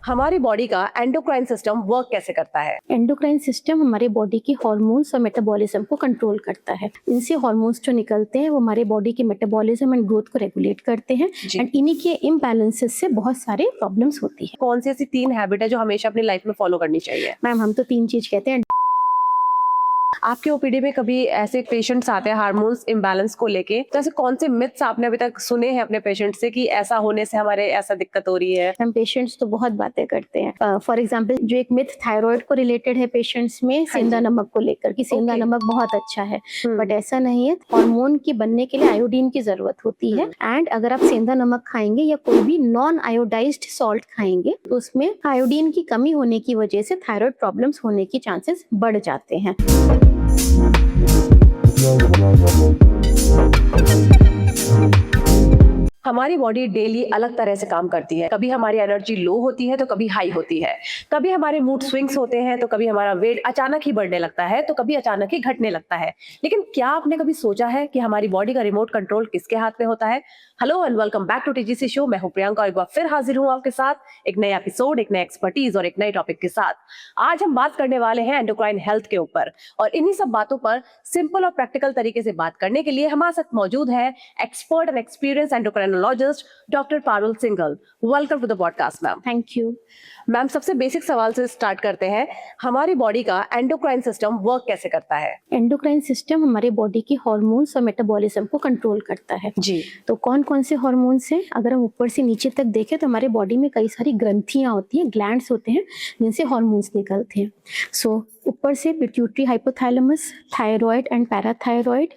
हमारी बॉडी का endocrine system work कैसे करता है? एंडोक्राइन सिस्टम हमारे बॉडी की हार्मोन्स और मेटाबॉलिज्म को कंट्रोल करता है। इनसे हार्मोन्स जो निकलते हैं वो हमारे बॉडी के मेटाबॉलिज्म एंड ग्रोथ को रेगुलेट करते हैं एंड इन्हीं के इम्बैलेंसेस से बहुत सारे प्रॉब्लम्स होती है। कौन सी ऐसी 3 हैबिट है जो हमेशा अपनी लाइफ में फॉलो करनी चाहिए? मैम हम तो 3 चीज कहते हैं। आपके ओपीडी में कभी ऐसे पेशेंट्स आते हैं हार्मोन्स इम्बैलेंस को लेके, तो ऐसे कौन से मिथ्स आपने अभी तक सुने हैं अपने पेशेंट से कि ऐसा होने से हमारे ऐसा दिक्कत हो रही है? हम पेशेंट्स तो बहुत बातें करते हैं। फॉर एग्जांपल जो एक मिथ थायराइड को रिलेटेड है पेशेंट्स में, सेंधा नमक को लेकर कि सेंधा नमक बहुत अच्छा है, बट ऐसा नहीं है। हार्मोन के बनने के लिए आयोडीन की जरूरत होती है एंड अगर आप सेंधा नमक खाएंगे या कोई भी नॉन आयोडाइज्ड सॉल्ट खाएंगे तो उसमें आयोडीन की कमी होने की वजह से थायराइड प्रॉब्लम्स होने की चांसेस बढ़ जाते हैं। हमारी बॉडी डेली अलग तरह से काम करती है। कभी हमारी एनर्जी लो होती है तो कभी हाई होती है। कभी हमारे मूड स्विंग्स होते हैं तो कभी हमारा वेट अचानक ही बढ़ने लगता है तो कभी अचानक ही घटने लगता है। लेकिन क्या आपने कभी सोचा है कि हमारी बॉडी का रिमोट कंट्रोल किसके हाथ में होता है? Hello and welcome back to TGC show. मैं हूं प्रियंका और एक बार फिर हाजिर हूं आपके साथ एक नया एपिसोड, एक नया एक्सपर्टीज और एक नए टॉपिक के साथ। आज हम बात करने वाले हैं एंडोक्राइन हेल्थ के ऊपर और इन्हीं सब बातों पर सिंपल और प्रैक्टिकल तरीके से बात करने के लिए हमारे साथ मौजूद है expert and experience endocrinologist doctor Parul Singhal. Welcome to the podcast ma'am. Thank you ma'am, सबसे बेसिक सवाल से स्टार्ट करते हैं। हमारी बॉडी का एंडोक्राइन सिस्टम वर्क कैसे करता है? एंडोक्राइन सिस्टम हमारे बॉडी की हार्मोन्स और मेटाबॉलिज्म को कंट्रोल करता है जी। तो कौन कौन से हार्मोन्स हैं? अगर हम ऊपर से नीचे तक देखें तो हमारे बॉडी में कई सारी ग्रंथियां होती हैं, ग्लैंड्स होते हैं जिनसे हार्मोन्स निकलते हैं। सो ऊपर से pituitary, hypothalamus, thyroid and parathyroid,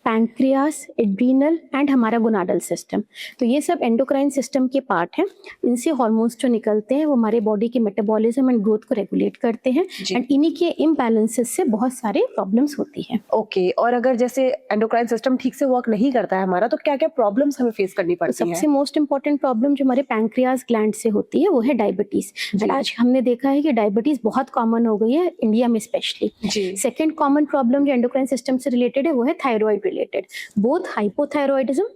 pancreas, adrenal and हमारा गोनाडल सिस्टम। तो ये सब एंडोक्राइन सिस्टम के पार्ट हैं। इनसे हार्मोन्स जो निकलते हैं वो हमारे बॉडी के मेटाबॉलिज्म एंड ग्रोथ को रेगुलेट करते हैं एंड इन्हीं के इम्बैलेंसेस से बहुत सारे प्रॉब्लम्स होती है। ओके, और अगर जैसे एंडोक्राइन सिस्टम ठीक से वर्क नहीं करता है हमारा, तो क्या क्या प्रॉब्लम्स हमें फेस करनी पड़ती है? सबसे मोस्ट इंपॉर्टेंट प्रॉब्लम जो हमारे पैंक्रियास ग्लैंड से होती है वो है डायबिटीज। एंड आज हमने देखा है कि डायबिटीज बहुत कॉमन हो गई है इंडिया में स्पेशली। सेकेंड कॉमन प्रॉब्लम जो एंडोक्राइन सिस्टम से रिलेटेड है वो है थायराइड रिलेटेड। बोथ हाइपोथायरॉयडिज्म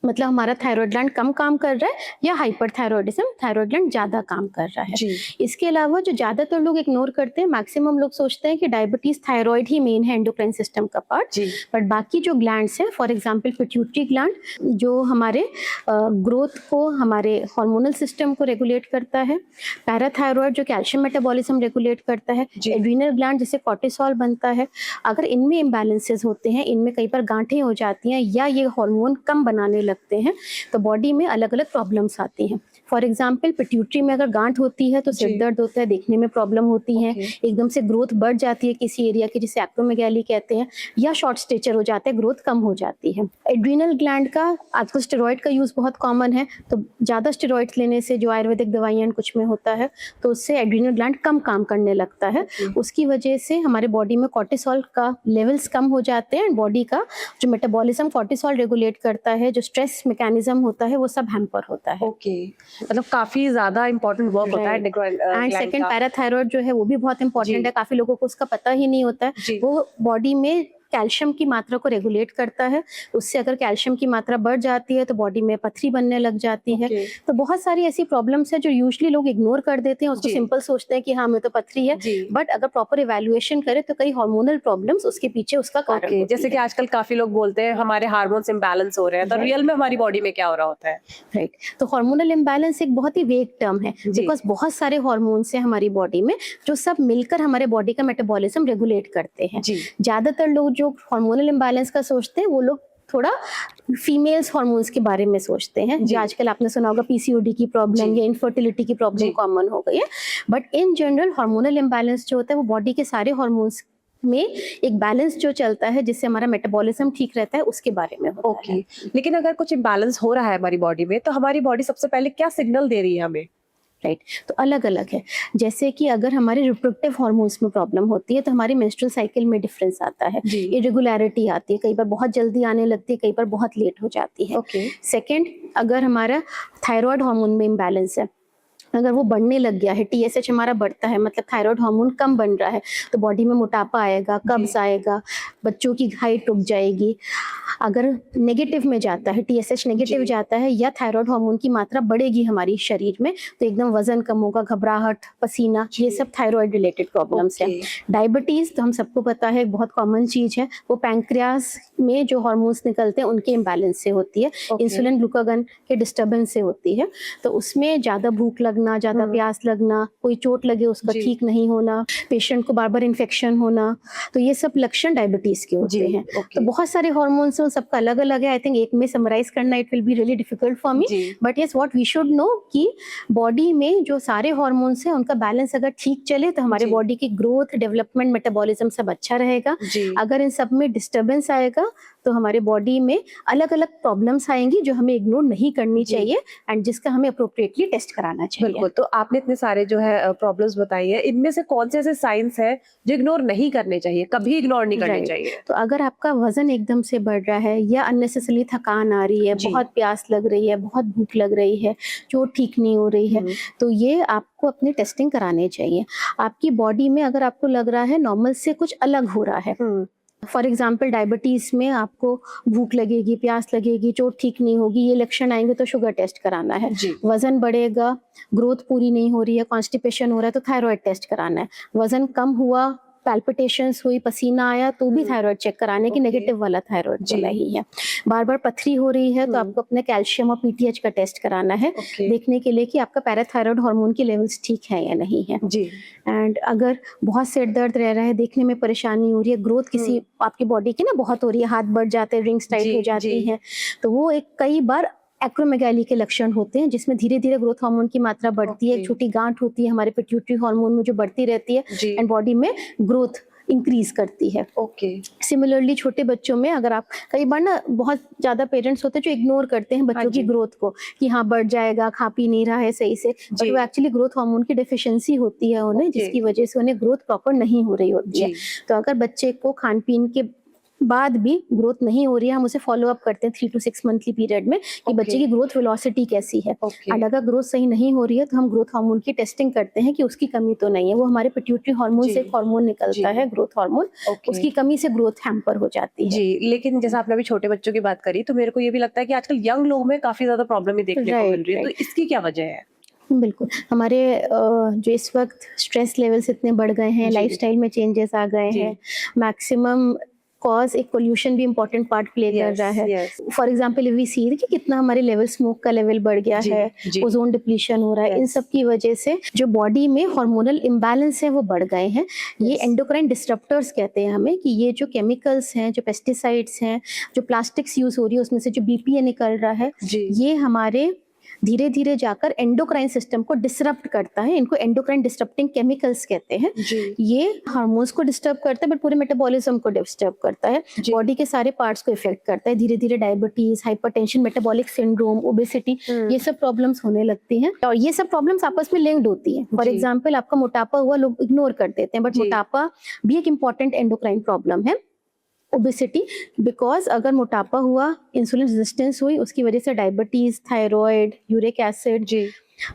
मतलब हमारा थायराइड ग्लैंड कम काम कर रहा है या हाइपरथायरॉयडिज्म, थायराइड ग्लैंड ज्यादा काम कर रहा है। इसके अलावा जो ज्यादातर लोग इग्नोर करते हैं, मैक्सिमम लोग सोचते हैं कि डायबिटीज थायराइड ही मेन है एंडोक्राइन सिस्टम का पार्ट, बट बाकी जो ग्लैंड्स हैं, फॉर एग्जांपल पिट्यूटरी ग्लैंड जो हमारे ग्रोथ को, हमारे हार्मोनल सिस्टम को रेगुलेट करता है, पैराथायरॉयड जो कैल्शियम मेटाबॉलिज्म रेगुलेट करता है, एड्रीनल ग्लैंड जिससे कॉर्टिसोल बनता है। अगर इनमें इम्बैलेंसेस होते हैं, इनमें कई बार गांठें हो जाती हैं या ये हार्मोन कम बनाने लगते हैं तो बॉडी में अलग अलग प्रॉब्लम्स आती हैं। फॉर एग्जाम्पल पिट्यूटरी में अगर गांठ होती है तो सिर दर्द होता है, देखने में प्रॉब्लम होती है, एकदम से ग्रोथ बढ़ जाती है किसी एरिया की जिसे एक्रोमेगाली कहते हैं, या शॉर्ट स्टेचर हो जाता है, ग्रोथ कम हो जाती है। एड्रीनल ग्लैंड का आजकल स्टेरॉइड का यूज बहुत कॉमन है, तो ज्यादा स्टेरॉइड्स लेने से जो आयुर्वेदिक दवाइयां कुछ में होता है तो उससे एड्रीनल ग्लैंड कम काम करने लगता है। उसकी वजह से हमारे बॉडी में कॉर्टिसोल का लेवल्स कम हो जाते हैं। बॉडी का जो मेटाबॉलिज्म कॉर्टिसोल रेगुलेट करता है, जो स्ट्रेस मैकेनिज्म होता है, वो सब हैम्पर होता है। मतलब काफी ज्यादा इंपॉर्टेंट वर्क होता है एंड सेकंड पैराथायरॉयड जो है वो भी बहुत इंपॉर्टेंट है, काफी लोगों को उसका पता ही नहीं होता है। वो बॉडी में कैल्शियम की मात्रा को रेगुलेट करता है। उससे अगर कैल्शियम की मात्रा बढ़ जाती है तो बॉडी में पथरी बनने लग जाती है। तो बहुत सारी ऐसी प्रॉब्लम्स है जो यूजुअली लोग इग्नोर कर देते हैं, उसको सिंपल सोचते हैं कि हाँ हमें तो पथरी है, बट अगर प्रॉपर इवैल्यूएशन करें तो कई हार्मोनल प्रॉब्लम्स उसके पीछे उसका कारण होती जैसे कि आजकल काफी लोग बोलते हैं हमारे हार्मोन्स इम्बैलेंस हो रहे हैं, तो रियल में हमारी बॉडी में क्या हो रहा होता है? राइट, तो हार्मोनल इम्बैलेंस एक बहुत ही वेग टर्म है बिकॉज बहुत सारे हार्मोन्स हैं हमारी बॉडी में जो सब मिलकर हमारे बॉडी का मेटाबॉलिज्म रेगुलेट करते हैं। ज्यादातर लोग जो हार्मोनल इम्बैलेंस का सोचते हैं वो लोग थोड़ा फीमेल्स हार्मोन्स के बारे में सोचते हैं, जो आजकल आपने सुना होगा पीसीओडी की प्रॉब्लम या इनफर्टिलिटी की प्रॉब्लम कॉमन हो गई है। But in general hormonal imbalance जो होता है वो बॉडी के सारे हार्मोन्स में एक बैलेंस जो चलता है जिससे हमारा मेटाबॉलिज्म ठीक रहता है उसके बारे में होता है। लेकिन अगर कुछ इम्बैलेंस हो रहा है हमारी बॉडी में तो हमारी बॉडी सबसे पहले क्या सिग्नल दे रही है हमें? राइट, तो अलग अलग है। जैसे कि अगर हमारे रिप्रोडक्टिव हार्मोन्स में प्रॉब्लम होती है तो हमारी मेंस्ट्रुअल साइकिल में डिफरेंस आता है, इरेगुलरिटी आती है, कई बार बहुत जल्दी आने लगती है, कई बार बहुत लेट हो जाती है। सेकंड, अगर हमारा थायराइड हार्मोन में इम्बैलेंस है अगर वो बढ़ने लग गया है, TSH हमारा बढ़ता है, मतलब थायराइड हार्मोन कम बन रहा है, तो बॉडी में मोटापा आएगा, कब्ज आएगा, बच्चों की हाइट रुक जाएगी। अगर नेगेटिव में जाता है, TSH नेगेटिव जाता है या थायराइड हार्मोन की मात्रा बढ़ेगी हमारी शरीर में, तो एकदम वजन कम होगा, घबराहट, पसीना, ये सब थायराइड रिलेटेड प्रॉब्लम्स है। डायबिटीज तो हम सबको पता है बहुत कॉमन चीज है, वो पैंक्रियास में जो हार्मोन्स निकलते हैं उनके इम्बैलेंस से होती है, इंसुलिन ग्लूकागन के डिस्टर्बेंस से होती है। तो उसमें ज्यादा भूख लगना, ज्यादा प्यास लगना, कोई चोट लगे उसका ठीक नहीं होना, पेशेंट को बार बार इन्फेक्शन होना, तो ये सब लक्षण डायबिटीज के होते हैं। तो बहुत सारे हार्मोन्स हैं, सबका अलग अलग है। आई थिंक एक में समराइज करना it will be really difficult for me, but yes what we should know कि बॉडी में जो सारे हार्मोन्स हैं उनका बैलेंस अगर ठीक चले तो हमारे बॉडी की ग्रोथ, डेवलपमेंट, मेटाबॉलिज्म सब अच्छा रहेगा। अगर इन सब में डिस्टर्बेंस आएगा तो हमारे बॉडी में अलग अलग प्रॉब्लम्स आएंगी जो हमें इग्नोर नहीं करनी चाहिए एंड जिसका हमें अप्रोप्रिएटली टेस्ट कराना चाहिए। बिल्कुल। तो आपने इतने सारे जो है प्रॉब्लम्स बताई है, इनमें से कौन से ऐसे साइंस है जो इग्नोर नहीं करने चाहिए, कभी इग्नोर नहीं करने चाहिए? तो अगर आपका वजन एकदम से बढ़ रहा है या अननेसेसरी थकान आ रही है, बहुत प्यास लग रही है, बहुत भूख लग रही है, चोट ठीक नहीं हो रही है, तो ये आपको अपनी टेस्टिंग करानी चाहिए। आपकी बॉडी में अगर आपको लग रहा है नॉर्मल से कुछ अलग हो रहा है, फॉर एग्जाम्पल डायबिटीज में आपको भूख लगेगी, प्यास लगेगी, चोट ठीक नहीं होगी, ये लक्षण आएंगे तो शुगर टेस्ट कराना है। वजन बढ़ेगा, ग्रोथ पूरी नहीं हो रही है, कॉन्स्टिपेशन हो रहा है तो थायराइड टेस्ट कराना है। वजन कम हुआ, पैल्पिटेशंस हुई, पसीना आया तो भी थायराइड चेक कराने की नेगेटिव वाला थायराइड चला ही है। बार बार पथरी हो रही है तो आपको अपने कैल्शियम और PTH का टेस्ट कराना है, देखने के लिए कि आपका पैराथायराइड हार्मोन की लेवल्स ठीक है या नहीं है। एंड अगर बहुत सिर दर्द रह रहा है, देखने में परेशानी हो रही है, ग्रोथ किसी आपकी बॉडी की ना बहुत हो रही है, हाथ बढ़ जाते हैं, रिंग्स टाइट हो जाती हैं, तो वो एक कई बार एक्रोमेगाली के लक्षण होते हैं जिसमें धीरे धीरे ग्रोथ हार्मोन की मात्रा बढ़ती है, एक छोटी गांठ होती है हमारे पिट्यूटरी हार्मोन में जो बढ़ती रहती है एंड बॉडी में ग्रोथ इंक्रीज करती है। सिमिलरली छोटे बच्चों में अगर आप, कई बार ना बहुत ज्यादा पेरेंट्स होते हैं जो इग्नोर करते हैं बच्चों की ग्रोथ को कि हाँ बढ़ जाएगा, खा पी नहीं रहा है सही से, बट वो एक्चुअली ग्रोथ हार्मोन की डेफिशिएंसी होती है उन्हें, जिसकी वजह से उन्हें ग्रोथ प्रॉपर नहीं हो रही होती है। तो अगर बच्चे को खान पीन के बाद भी ग्रोथ नहीं हो रही है, हम उसे फॉलो अप करते हैं 3 to 6 मंथली पीरियड में कि बच्चे की ग्रोथ वेलोसिटी कैसी है। और अगर ग्रोथ सही नहीं हो रही है तो हम ग्रोथ हार्मोन की टेस्टिंग करते हैं कि उसकी कमी तो नहीं है। वो हमारे पिट्यूटरी हार्मोन से एक हार्मोन निकलता है ग्रोथ हार्मोन, उसकी कमी से ग्रोथ हैम्पर हो जाती है। जी, लेकिन जैसा आपने अभी छोटे बच्चों की बात करी तो मेरे को ये भी लगता है कि आजकल यंग लोग में काफी ज्यादा प्रॉब्लम ही देखने को मिल रही है, तो इसकी क्या वजह है? बिल्कुल, हमारे जो इस वक्त स्ट्रेस लेवल्स इतने बढ़ गए हैं, लाइफस्टाइल में चेंजेस आ गए हैं, मैक्सिमम कॉज एक पोल्यूशन भी इम्पोर्टेंट पार्ट प्ले कर रहा है। फॉर एग्जाम्पल वी सी कि कितना हमारे लेवल, स्मोक का लेवल बढ़ गया है, ओजोन डिप्लीशन हो रहा है, इन सब की वजह से जो बॉडी में हार्मोनल इम्बैलेंस है वो बढ़ गए हैं। ये एंडोक्राइन डिस्टरप्टर्स कहते हैं हमें, कि ये जो केमिकल्स हैं, जो पेस्टिसाइड्स हैं, जो प्लास्टिक्स यूज हो रही है उसमें से जो BPA निकल रहा है, ये हमारे धीरे धीरे जाकर एंडोक्राइन सिस्टम को डिसरप्ट करता है। इनको एंडोक्राइन डिस्टरप्टिंग केमिकल्स कहते हैं। ये हार्मोन्स को डिस्टर्ब करता है बट पूरे मेटाबॉलिज्म को डिस्टर्ब करता है, बॉडी के सारे पार्ट्स को इफेक्ट करता है। धीरे धीरे diabetes, hypertension, metabolic syndrome, obesity, ये सब प्रॉब्लम्स होने लगती हैं और ये सब प्रॉब्लम्स आपस में लिंक्ड होती हैं। फॉर एग्जाम्पल आपका मोटापा हुआ, लोग इग्नोर कर देते हैं, बट मोटापा भी एक इम्पॉर्टेंट एंडोक्राइन प्रॉब्लम है। ओबेसिटी, बिकॉज अगर मोटापा हुआ, इंसुलिन रेजिस्टेंस हुई, उसकी वजह से diabetes, thyroid, uric acid,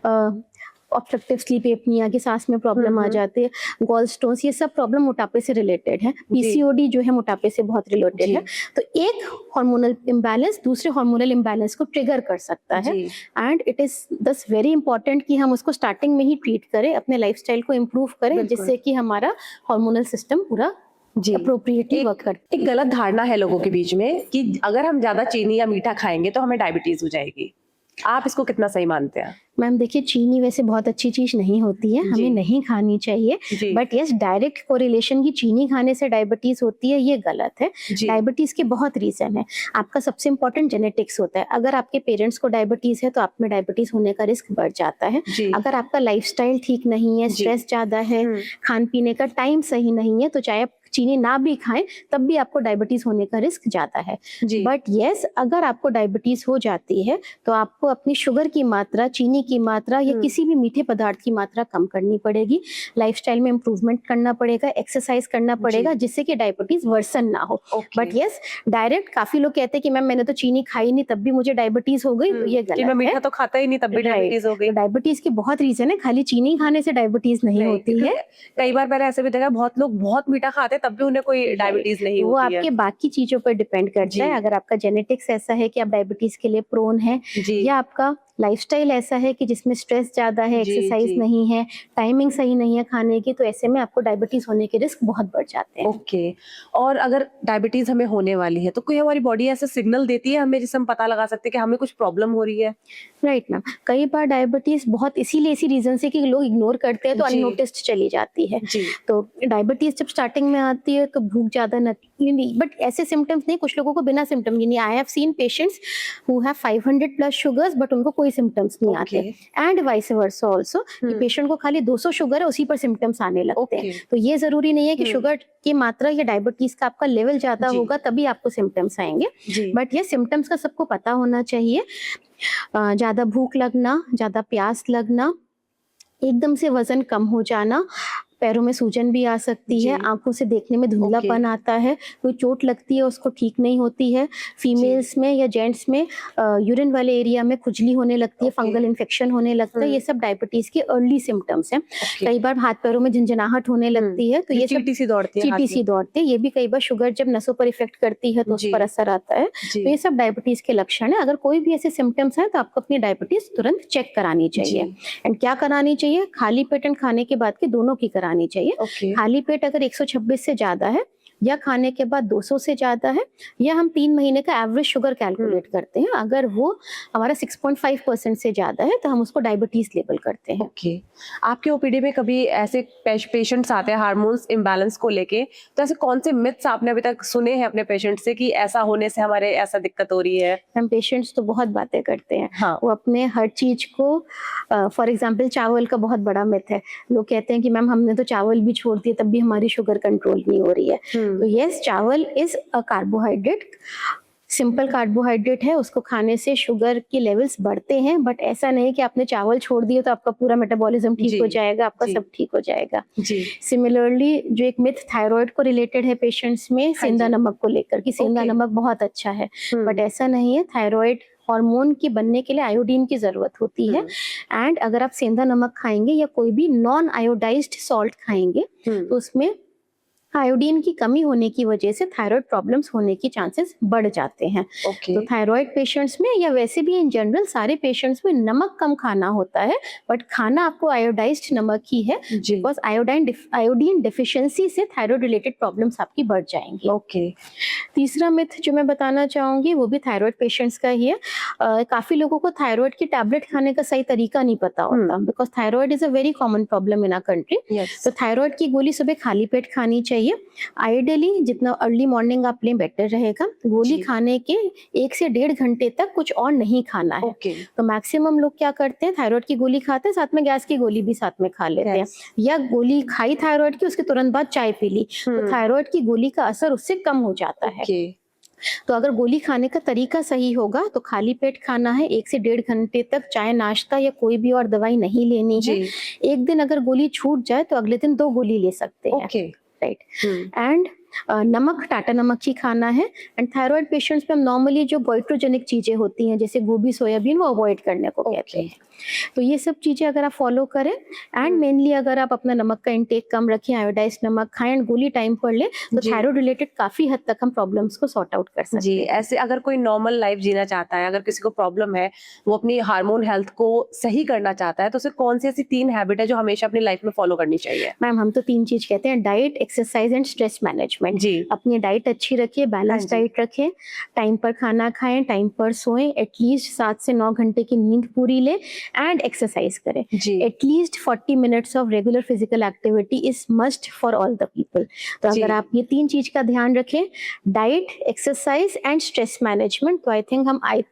obstructive sleep apnoea की सांस में प्रॉब्लम आ जाती है, गॉल स्टोन्स, ये सब प्रॉब्लम मोटापे से रिलेटेड है। PCOD जो है मोटापे से बहुत रिलेटेड है। तो एक हार्मोनल इम्बैलेंस दूसरे हार्मोनल इम्बैलेंस को ट्रिगर कर सकता है एंड इट इज दस वेरी इंपॉर्टेंट कि हम उसको स्टार्टिंग में ही ट्रीट करें, अपने लाइफस्टाइल को इम्प्रूव करें, जिससे कि हमारा हार्मोनल सिस्टम पूरा अप्रोप्रिएटली वर्क करता है। एक गलत धारणा है लोगों के बीच में कि अगर हम ज्यादा चीनी या मीठा खाएंगे तो हमें डायबिटीज हो जाएगी, आप इसको कितना सही मानते हैं? मैम देखिए, चीनी वैसे बहुत अच्छी चीज नहीं होती है, हमें नहीं खानी चाहिए, बट यस डायरेक्ट कोरिलेशन की चीनी खाने से डायबिटीज होती है, ये गलत है। डायबिटीज के बहुत रीजन है। आपका सबसे इंपॉर्टेंट जेनेटिक्स होता है। अगर आपके पेरेंट्स को डायबिटीज है तो आप में डायबिटीज होने का रिस्क बढ़ जाता है। अगर आपका लाइफस्टाइल ठीक नहीं है, स्ट्रेस ज्यादा है, खान पीने का टाइम सही नहीं है, तो चाहे आप चीनी ना भी खाएं तब भी आपको डायबिटीज होने का रिस्क ज्यादा है। जी। बट यस, अगर आपको डायबिटीज हो जाती है तो आपको अपनी शुगर की मात्रा, चीनी की मात्रा या किसी भी मीठे पदार्थ की मात्रा कम करनी पड़ेगी, लाइफस्टाइल में इम्प्रूवमेंट करना पड़ेगा, एक्सरसाइज करना पड़ेगा, जिससे कि डायबिटीज वर्सन ना हो। बट यस, डायरेक्ट काफी लोग कहते हैं कि मैम मैंने तो चीनी खाई नहीं तब भी मुझे डायबिटीज हो गई, तो ये कि मैं गलत मीठा है। तो खाता ही नहीं तब भी डायबिटीज हो गई। डायबिटीज के बहुत रीजन है, खाली चीनी खाने से डायबिटीज नहीं होती है। कई बार मैंने ऐसे भी देखा बहुत लोग बहुत मीठा खाते हैं तब भी उन्हें कोई डायबिटीज नहीं वो होती है। आपके बाकी चीजों पर डिपेंड करता जी। है। अगर आपका जेनेटिक्स ऐसा है कि आप डायबिटीज के लिए प्रोन है, जी। या आपका लाइफस्टाइल ऐसा है कि जिसमें स्ट्रेस ज्यादा है, जी, एक्सरसाइज जी। नहीं है, टाइमिंग सही नहीं है खाने की, तो ऐसे में आपको डायबिटीज होने के रिस्क बहुत बढ़ जाते हैं। ओके। और अगर डायबिटीज हमें होने वाली है तो कोई हमारी बॉडी ऐसे सिग्नल देती है हमें जिससे हम पता लगा सकते हैं कि हमें कुछ प्रॉब्लम हो रही है? राइट मैम, कई बार डायबिटीज बहुत इसीलिए इसी रीजन से कि लोग इग्नोर करते हैं तो जी। अननोटिस्ड चली जाती है। जी। तो डायबिटीज जब स्टार्टिंग में आती है तो भूख ज्यादा नहीं, बट ऐसे सिम्टम्स नहीं, कुछ लोगों को बिना सिम्टम नहीं। I have seen patients who have 500 plus sugars but उनको कोई सिम्टम्स नहीं आते, एंड वाइस वर्सा ऑल्सो, कि पेशेंट को खाली 200 शुगर है उसी पर सिम्टम्स आने लगते हैं। तो ये जरूरी नहीं है कि शुगर की मात्रा या डायबिटीज का आपका लेवल ज्यादा होगा तभी आपको सिम्टम्स आएंगे। बट ये सिम्टम्स का सबको पता होना चाहिए। ज्यादा भूख लगना, ज्यादा प्यास लगना, एकदम से वजन कम हो जाना, पैरों में सूजन भी आ सकती है, आंखों से देखने में धुंधलापन आता है, कोई चोट लगती है उसको ठीक नहीं होती है, फीमेल्स में या जेंट्स में यूरिन वाले एरिया में खुजली होने लगती है, फंगल इन्फेक्शन होने लगता है, ये सब डायबिटीज के अर्ली सिम्टम्स हैं। कई बार हाथ पैरों में झंझनाहट होने लगती है, तो ये सब चीटी सी दौड़ती है, ये भी कई बार शुगर जब नसों पर इफेक्ट करती है तो उस पर असर आता है। तो ये सब डायबिटीज के लक्षण है। अगर कोई भी ऐसे सिम्टम्स है तो आपको अपनी डायबिटीज तुरंत चेक करानी चाहिए। एंड क्या करानी चाहिए? खाली पेट एंड खाने के बाद की दोनों की करानी चाहिए। खाली पेट अगर 126 से ज्यादा है या खाने के बाद 200 से ज्यादा है, या हम 3 महीने का एवरेज शुगर कैलकुलेट करते हैं, अगर वो हमारा 6.5% से ज्यादा है तो हम उसको डायबिटीज लेबल करते हैं। ओके। आपके ओपीडी में कभी ऐसे पेशेंट्स आते हैं हार्मोन्स इम्बैलेंस को लेके, तो ऐसे कौन से मिथ्स आपने अभी तक सुने हैं अपने पेशेंट से कि ऐसा होने से हमारे ऐसा दिक्कत हो रही है? हम पेशेंट्स तो बहुत बातें करते हैं। हाँ। वो अपने हर चीज को, फॉर एग्जाम्पल चावल का बहुत बड़ा मिथ है। लोग कहते हैं कि मैम हमने तो चावल भी छोड़ दिए तब भी हमारी शुगर कंट्रोल नहीं हो रही है। तो यस, चावल is a carbohydrate, simple carbohydrate है, उसको खाने से शुगर के लेवल्स बढ़ते हैं, बट ऐसा नहीं कि आपने चावल छोड़ दिए तो आपका पूरा मेटाबॉलिज्म ठीक हो जाएगा, आपका सब ठीक हो जाएगा। सिमिलरली जो एक मिथ थायराइड को रिलेटेड है पेशेंट्स में, सेंधा नमक को लेकर, कि सेंधा नमक बहुत अच्छा है, बट ऐसा नहीं है। थायराइड हार्मोन के बनने के लिए आयोडीन की जरूरत होती है, एंड अगर आप सेंधा नमक खाएंगे या कोई भी नॉन आयोडाइज्ड सॉल्ट खाएंगे तो उसमें आयोडीन की कमी होने की वजह से थायराइड प्रॉब्लम्स होने की चांसेस बढ़ जाते हैं। तो थायराइड पेशेंट्स में या वैसे भी इन जनरल सारे पेशेंट्स में नमक कम खाना होता है, बट खाना आपको आयोडाइज्ड नमक ही है, बिकॉज आयोडीन डिफिशियंसी से थायराइड रिलेटेड प्रॉब्लम्स आपकी बढ़ जाएंगी। ओके। तीसरा मिथ जो मैं बताना चाहूंगी वो भी थायराइड पेशेंट्स का ही है। काफी लोगों को थायराइड की टैबलेट खाने का सही तरीका नहीं पता होता, because thyroid is a very common problem in our country. तो थायराइड की गोली सुबह खाली पेट खानी चाहिए। आइडियली जितना अर्ली मॉर्निंग आप लें बेटर रहेगा। गोली खाने के 1 से 1.5 घंटे तक कुछ और नहीं खाना है। तो मैक्सिमम लोग क्या करते हैं, थायराइड की गोली खाते हैं, साथ में गैस की गोली भी साथ में खा लेते हैं, या गोली खाई थायराइड की, उसके तुरंत बाद चाय पी ली, तो थायराइड की गोली का असर उससे कम हो जाता है। तो अगर गोली खाने का तरीका सही होगा तो खाली पेट खाना है, 1 से 1.5 घंटे तक चाय नाश्ता या कोई भी और दवाई नहीं लेनी है। एक दिन अगर गोली छूट जाए तो अगले दिन 2 गोली ले सकते हैं। राइट। एंड नमक टाटा नमक ही खाना है। एंड थायराइड पेशेंट्स में हम नॉर्मली जो गोइट्रोजेनिक चीजें होती हैं जैसे गोभी, सोयाबीन, वो अवॉइड करने को कहते हैं। तो ये सब चीजें अगर आप फॉलो करें, एंड मेनली अगर आप अपना नमक का इंटेक कम रखें, आयोडाइज्ड नमक खाएं एंड गोली टाइम पर लें, तो थायराइड रिलेटेड काफी हद तक हम प्रॉब्लम्स को सॉर्ट आउट कर सकते हैं। ऐसे अगर कोई नॉर्मल लाइफ जीना चाहता है, अगर किसी को प्रॉब्लम है, वो अपनी हार्मोन हेल्थ को सही करना चाहता है, तो उसे कौन सी ऐसी 3 हैबिट है जो हमेशा अपनी लाइफ में फॉलो करनी चाहिए? मैम हम तो 3 चीज कहते हैं, diet, exercise and stress management. अपनी डाइट अच्छी रखिए, बैलेंस डाइट रखें, टाइम पर खाना खाएं, टाइम पर सोएं, एटलीस्ट 7 से 9 घंटे की नींद पूरी लें, एंड एक्सरसाइज करें। At least 40 minutes of regular physical activity is must for all the people. तो अगर आप ये 3 चीज का ध्यान रखें, diet, exercise and stress management, तो आई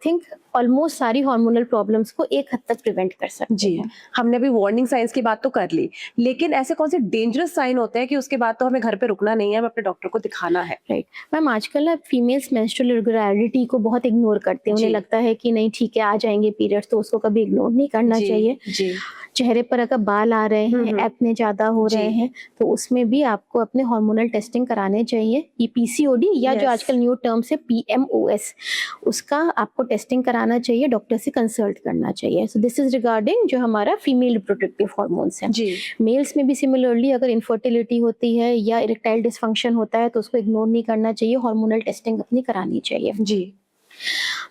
थिंक ऑलमोस्ट सारी हार्मोनल प्रॉब्लम्स को एक हद तक प्रिवेंट कर सकते जी, हैं। हमने अभी वार्निंग साइंस की बात तो कर ली, लेकिन ऐसे कौन से डेंजरस साइन होते हैं कि उसके बाद तो हमें घर पे रुकना नहीं है, हमें अपने डॉक्टर को दिखाना है? राइट मैम, आजकल ना फीमेल्स मेंस्ट्रुअल इरेगुलरिटी को बहुत इग्नोर करते हैं। उन्हें जी। लगता है कि नहीं ठीक है, आ जाएंगे पीरियड्स, तो उसको कभी इग्नोर नहीं करना जी, चाहिए। जी, चेहरे पर अगर बाल आ रहे हैं, हम्म, एक्ने ज्यादा हो जी। रहे हैं, तो उसमें भी आपको अपने हार्मोनल टेस्टिंग कराने चाहिए। ये पीसीओडी या जो Yes. आजकल न्यू टर्म से पीएमओएस, उसका आपको टेस्टिंग कराना चाहिए, डॉक्टर से कंसल्ट करना चाहिए। सो दिस इज रिगार्डिंग जो हमारा फीमेल रिप्रोडक्टिव हार्मोन्स हैं। जी, मेल्स में भी सिमिलरली अगर इनफर्टिलिटी होती है या इरेक्टाइल डिसफंक्शन होता है तो उसको इग्नोर नहीं करना चाहिए, हार्मोनल टेस्टिंग अपनी करानी चाहिए। जी,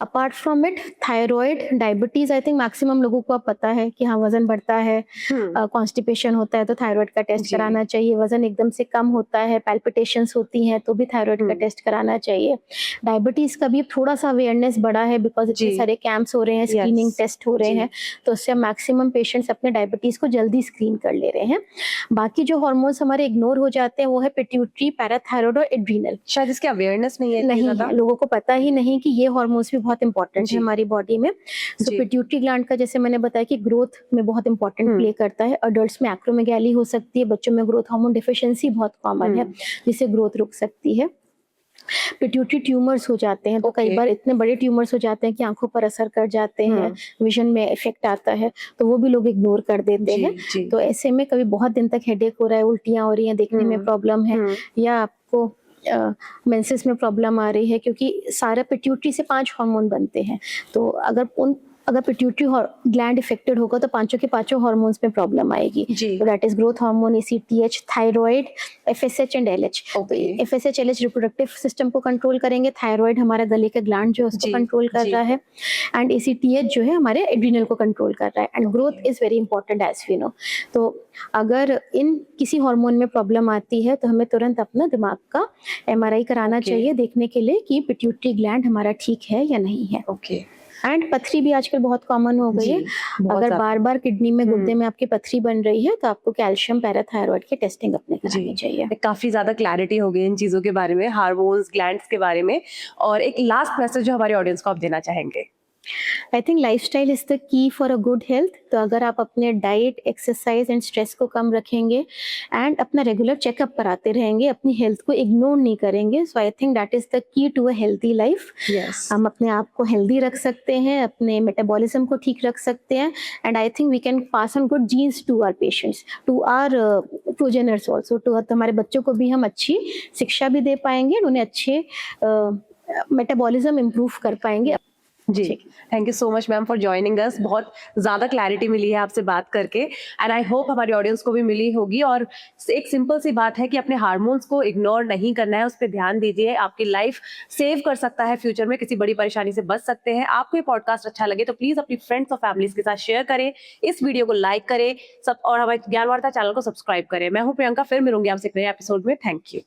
apart from it, thyroid, diabetes, I think maximum लोगों को अब पता है कि हाँ वजन बढ़ता है, कॉन्स्टिपेशन होता है तो थायराइड का टेस्ट जी। कराना चाहिए। वजन एकदम से कम होता है, पैल्पिटेशंस होती हैं तो भी थायराइड का टेस्ट कराना चाहिए। डायबिटीज का भी थोड़ा सा अवेयरनेस बढ़ा है बिकॉज इतने जी। सारे कैंप्स हो रहे हैं, स्क्रीनिंग Yes. टेस्ट हो रहे जी। हैं, तो उससे मैक्सिमम पेशेंट्स अपने डायबिटीज को जल्दी स्क्रीन कर ले रहे हैं। बाकी जो हार्मोन्स हमारे इग्नोर हो जाते हैं वो है पिट्यूटरी, पैराथायरॉयड और एड्रीनल। शायद इसकी अवेयरनेस नहीं है इतनी नहीं ज्यादा। है, लोगों को पता ही नहीं कि ये हार्मोन्स भी बहुत इंपॉर्टेंट जी। है हमारी बॉडी में। सो जी। पिट्यूटरी ग्लैंड का जैसे मैंने बताया कि ग्रोथ में बहुत इंपॉर्टेंट प्ले करता है। अडल्ट्स में एक्रोमेगैली हो सकती है, बच्चों में ग्रोथ हार्मोन डिफिशिएंसी बहुत कॉमन है जिससे ग्रोथ रुक सकती है। पिट्यूटरी ट्यूमर्स हो जाते हैं तो कई Okay. बार इतने बड़े ट्यूमर्स हो जाते हैं कि आंखों पर असर कर जाते हैं, विजन में इफेक्ट आता है, तो वो भी लोग इग्नोर कर देते जी, हैं। जी। तो ऐसे में कभी बहुत दिन तक हेडेक हो रहा है, उल्टियां हो रही हैं, देखने में प्रॉब्लम है, या आपको मेंसेस में प्रॉब्लम आ रही है, क्योंकि सारा पिट्यूटरी से 5 हार्मोन बनते हैं, तो अगर पिट्यूटरी ग्लैंड इफेक्टेड होगा तो पांचों के पांचों हार्मोन्स में प्रॉब्लम आएगी। जी। तो that is growth hormone, ACTH, thyroid, FSH and LH. Okay. FSH LH reproductive system को कंट्रोल करेंगे, थायराइड हमारा गले के ग्लैंड जो है उसको जी, कंट्रोल कर जी। रहा है, एंड एसीटीएच जो है हमारे एड्रिनल को कंट्रोल कर रहा है, and growth is very important as we know. तो अगर इन किसी हार्मोन में प्रॉब्लम आती है तो हमें तुरंत अपना दिमाग का एमआरआई कराना Okay. चाहिए, देखने के लिए कि पिट्यूटरी ग्लैंड हमारा ठीक है या नहीं है। ओके। एंड पथरी भी आजकल बहुत कॉमन हो गई जी, है। बहुत अगर ज्यादा। बार बार किडनी में, गुर्दे में आपकी पथरी बन रही है तो आपको कैल्शियम, पैराथायरॉइड की टेस्टिंग अपने करानी चाहिए। काफी ज्यादा क्लैरिटी हो गई इन चीजों के बारे में, हार्मोन्स, ग्लैंड्स के बारे में। और एक लास्ट मैसेज जो हमारे ऑडियंस को आप देना चाहेंगे? I think lifestyle is the की फॉर अ गुड हेल्थ। तो अगर आप अपने डाइट, एक्सरसाइज एंड स्ट्रेस को कम रखेंगे एंड अपना रेगुलर चेकअप कराते रहेंगे, अपनी हेल्थ को इग्नोर नहीं करेंगे, so I think that is the key to a healthy life. Yes. हम अपने आप को हेल्दी रख सकते हैं, अपने मेटाबॉलिज्म को ठीक रख सकते हैं, and I think we can pass on good genes to our patients, to our progenitors also, to हमारे बच्चों को भी हम अच्छी शिक्षा भी दे पाएंगे, उन्हें अच्छे मेटाबॉलिज्म इम्प्रूव कर पाएंगे। जी, thank you so much ma'am for joining us. बहुत ज़्यादा क्लैरिटी मिली है आपसे बात करके, एंड आई होप हमारी ऑडियंस को भी मिली होगी। और एक सिंपल सी बात है कि अपने हार्मोन्स को इग्नोर नहीं करना है, उस पर ध्यान दीजिए, आपकी लाइफ सेव कर सकता है, फ्यूचर में किसी बड़ी परेशानी से बच सकते हैं। आपको ये पॉडकास्ट अच्छा लगे तो प्लीज़ अपनी फ्रेंड्स और फैमिलीज के साथ शेयर करें, इस वीडियो को लाइक करें, सब, और हमारे ज्ञान वार्ता चैनल को सब्सक्राइब करें। मैं हूँ प्रियंका, फिर मिलूंगी आपसे एक नए एपिसोड में। Thank you.